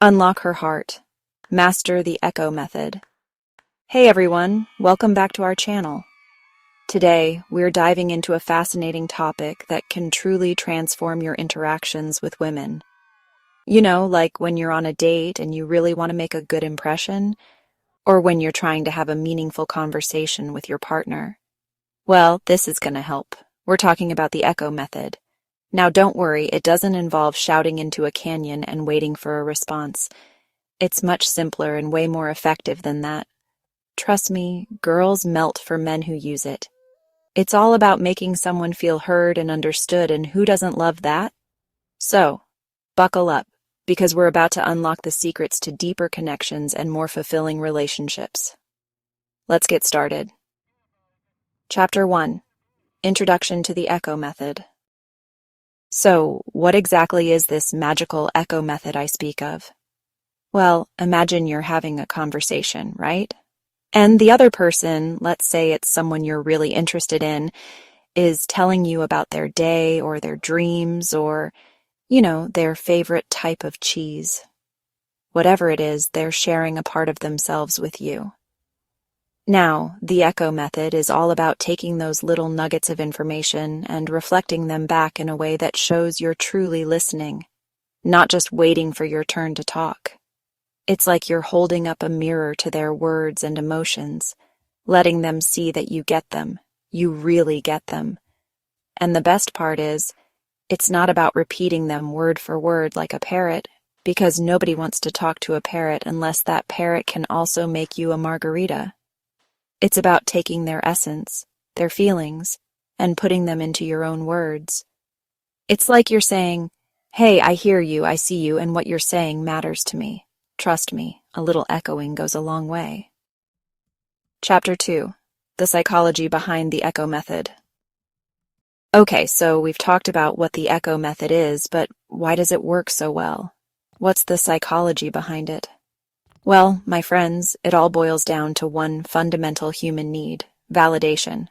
Unlock her heart. Master the echo method. Hey everyone, welcome back to our channel. Today, we're diving into a fascinating topic that can truly transform your interactions with women. You know, like when you're on a date and you really want to make a good impression, or when you're trying to have a meaningful conversation with your partner. Well, this is going to help. We're talking about the echo method. Now don't worry, it doesn't involve shouting into a canyon and waiting for a response. It's much simpler and way more effective than that. Trust me, girls melt for men who use it. It's all about making someone feel heard and understood, and who doesn't love that? So, buckle up, because we're about to unlock the secrets to deeper connections and more fulfilling relationships. Let's get started. Chapter 1. Introduction to the Echo Method. So, what exactly is this magical echo method I speak of? Well, imagine you're having a conversation, right? And the other person, let's say it's someone you're really interested in, is telling you about their day or their dreams or, their favorite type of cheese. Whatever it is, they're sharing a part of themselves with you. Now, the echo method is all about taking those little nuggets of information and reflecting them back in a way that shows you're truly listening, not just waiting for your turn to talk. It's like you're holding up a mirror to their words and emotions, letting them see that you get them, you really get them. And the best part is, it's not about repeating them word for word like a parrot, because nobody wants to talk to a parrot unless that parrot can also make you a margarita. It's about taking their essence, their feelings, and putting them into your own words. It's like you're saying, "Hey, I hear you, I see you, and what you're saying matters to me. Trust me, a little echoing goes a long way." Chapter 2. The Psychology Behind the Echo Method. Okay, so we've talked about what the echo method is, but why does it work so well? What's the psychology behind it? Well, my friends, it all boils down to one fundamental human need: validation.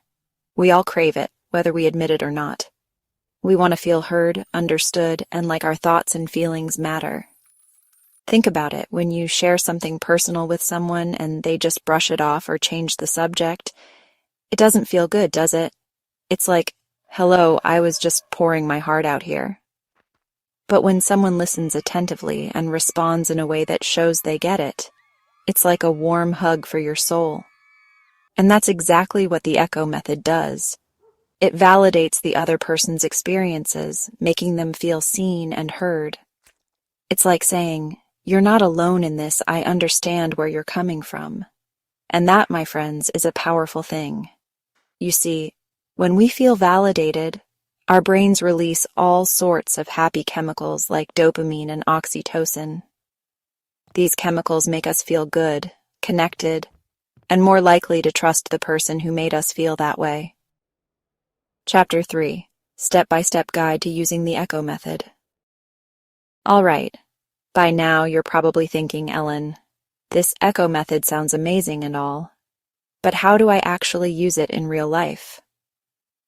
We all crave it, whether we admit it or not. We want to feel heard, understood, and like our thoughts and feelings matter. Think about it. When you share something personal with someone and they just brush it off or change the subject, it doesn't feel good, does it? It's like, "Hello, I was just pouring my heart out here." But when someone listens attentively and responds in a way that shows they get it, it's like a warm hug for your soul. And that's exactly what the echo method does. It validates the other person's experiences, making them feel seen and heard. It's like saying, "You're not alone in this, I understand where you're coming from." And that, my friends, is a powerful thing. You see, when we feel validated, our brains release all sorts of happy chemicals like dopamine and oxytocin. These chemicals make us feel good, connected, and more likely to trust the person who made us feel that way. Chapter 3. Step-by-Step Guide to Using the Echo Method. All right. By now, you're probably thinking, "Ellen, this echo method sounds amazing and all, but how do I actually use it in real life?"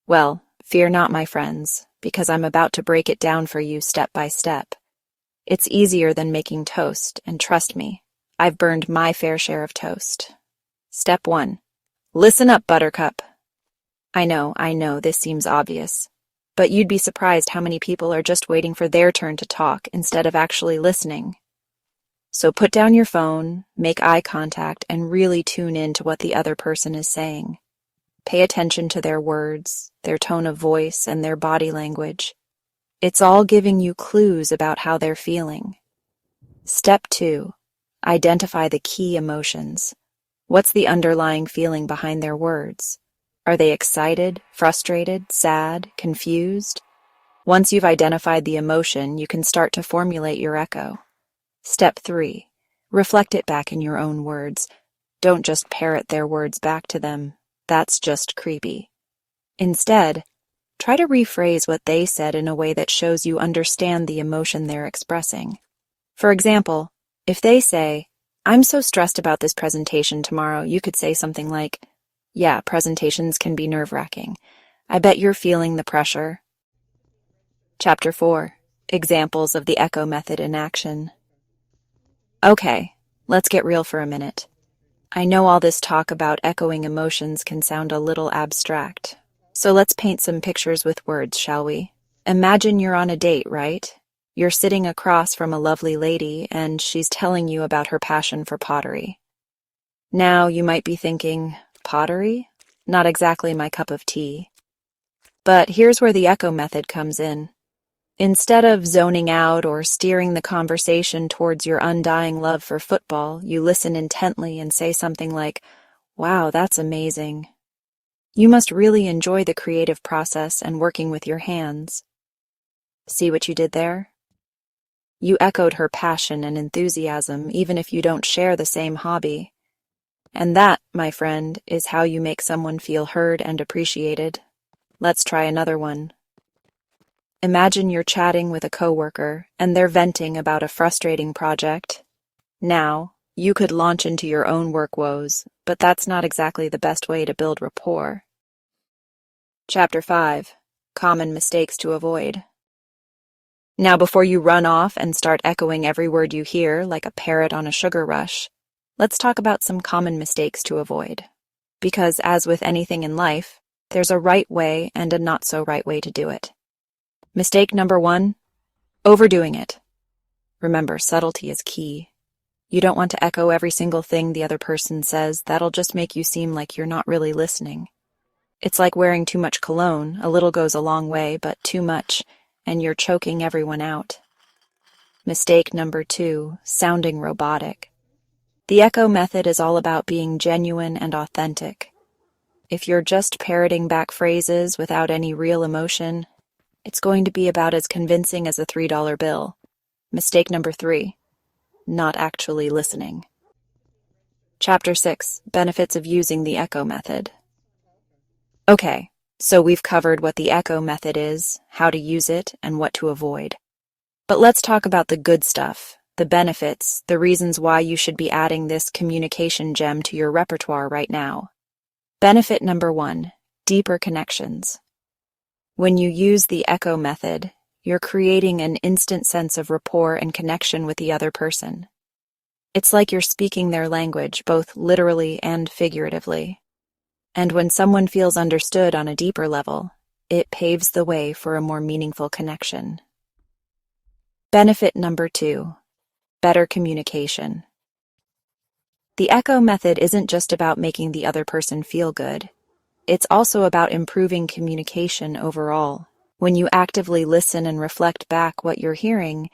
Well, fear not, my friends, because I'm about to break it down for you step by step. It's easier than making toast, and trust me, I've burned my fair share of toast. Step 1. Listen up, Buttercup. I know, this seems obvious, but you'd be surprised how many people are just waiting for their turn to talk instead of actually listening. So put down your phone, make eye contact, and really tune in to what the other person is saying. Pay attention to their words, their tone of voice, and their body language. It's all giving you clues about how they're feeling. Step 2. Identify the key emotions. What's the underlying feeling behind their words? Are they excited, frustrated, sad, confused? Once you've identified the emotion, you can start to formulate your echo. Step 3. Reflect it back in your own words. Don't just parrot their words back to them. That's just creepy. Instead, try to rephrase what they said in a way that shows you understand the emotion they're expressing. For example, if they say, "I'm so stressed about this presentation tomorrow," you could say something like, "Yeah, presentations can be nerve-wracking. I bet you're feeling the pressure." Chapter 4. Examples of the echo method in action. Okay, let's get real for a minute. I know all this talk about echoing emotions can sound a little abstract. So let's paint some pictures with words, shall we? Imagine you're on a date, right? You're sitting across from a lovely lady, and she's telling you about her passion for pottery. Now you might be thinking, pottery? Not exactly my cup of tea. But here's where the echo method comes in. Instead of zoning out or steering the conversation towards your undying love for football, you listen intently and say something like, "Wow, that's amazing. You must really enjoy the creative process and working with your hands." See what you did there? You echoed her passion and enthusiasm, even if you don't share the same hobby. And that, my friend, is how you make someone feel heard and appreciated. Let's try another one. Imagine you're chatting with a coworker, and they're venting about a frustrating project. Now, you could launch into your own work woes, but that's not exactly the best way to build rapport. Chapter 5. Common Mistakes to Avoid. Now, before you run off and start echoing every word you hear like a parrot on a sugar rush, let's talk about some common mistakes to avoid. Because, as with anything in life, there's a right way and a not-so-right way to do it. Mistake number 1, overdoing it. Remember, subtlety is key. You don't want to echo every single thing the other person says. That'll just make you seem like you're not really listening. It's like wearing too much cologne. A little goes a long way, but too much, and you're choking everyone out. Mistake number 2, sounding robotic. The echo method is all about being genuine and authentic. If you're just parroting back phrases without any real emotion, it's going to be about as convincing as a $3 bill. Mistake number 3, not actually listening. Chapter 6, Benefits of Using the Echo Method. Okay, so we've covered what the echo method is, how to use it, and what to avoid. But let's talk about the good stuff, the benefits, the reasons why you should be adding this communication gem to your repertoire right now. Benefit number 1, deeper connections. When you use the echo method, you're creating an instant sense of rapport and connection with the other person. It's like you're speaking their language, both literally and figuratively. And when someone feels understood on a deeper level, it paves the way for a more meaningful connection. Benefit number 2, better communication. The echo method isn't just about making the other person feel good. It's also about improving communication overall. When you actively listen and reflect back what you're hearing,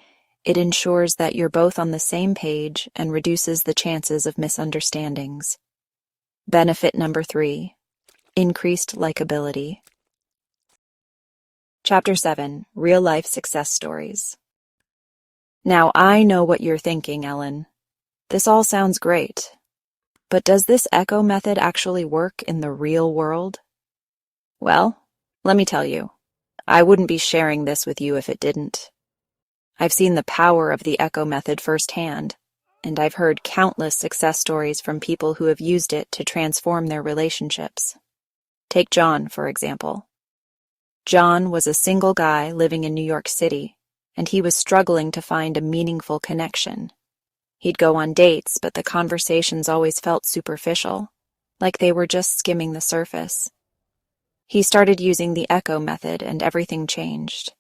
it ensures that you're both on the same page and reduces the chances of misunderstandings. Benefit number 3, increased likability. Chapter 7, Real-Life Success Stories. Now, I know what you're thinking, Ellen. This all sounds great. But does this echo method actually work in the real world? Well, let me tell you, I wouldn't be sharing this with you if it didn't. I've seen the power of the echo method firsthand, and I've heard countless success stories from people who have used it to transform their relationships. Take John, for example. John was a single guy living in New York City, and he was struggling to find a meaningful connection. He'd go on dates, but the conversations always felt superficial, like they were just skimming the surface. He started using the echo method, and everything changed.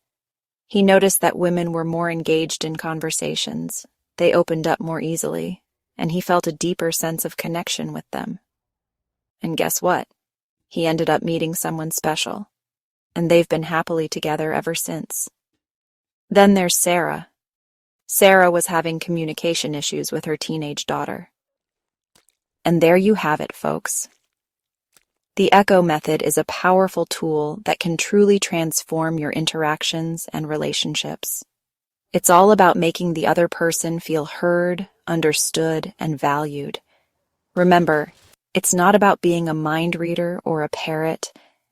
He noticed that women were more engaged in conversations, they opened up more easily, and he felt a deeper sense of connection with them. And guess what? He ended up meeting someone special, and they've been happily together ever since. Then there's Sarah. Sarah was having communication issues with her teenage daughter. And there you have it, folks. The echo method is a powerful tool that can truly transform your interactions and relationships. It's all about making the other person feel heard, understood, and valued. Remember, it's not about being a mind reader or a parrot.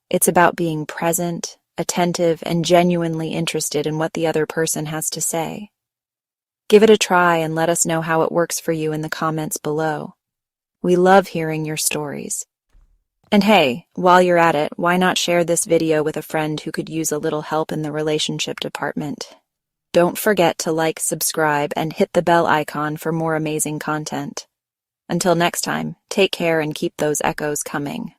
It's about being present, attentive, and genuinely interested in what the other person has to say. Give it a try and let us know how it works for you in the comments below. We love hearing your stories. And hey, while you're at it, why not share this video with a friend who could use a little help in the relationship department? Don't forget to like, subscribe, and hit the bell icon for more amazing content. Until next time, take care and keep those echoes coming.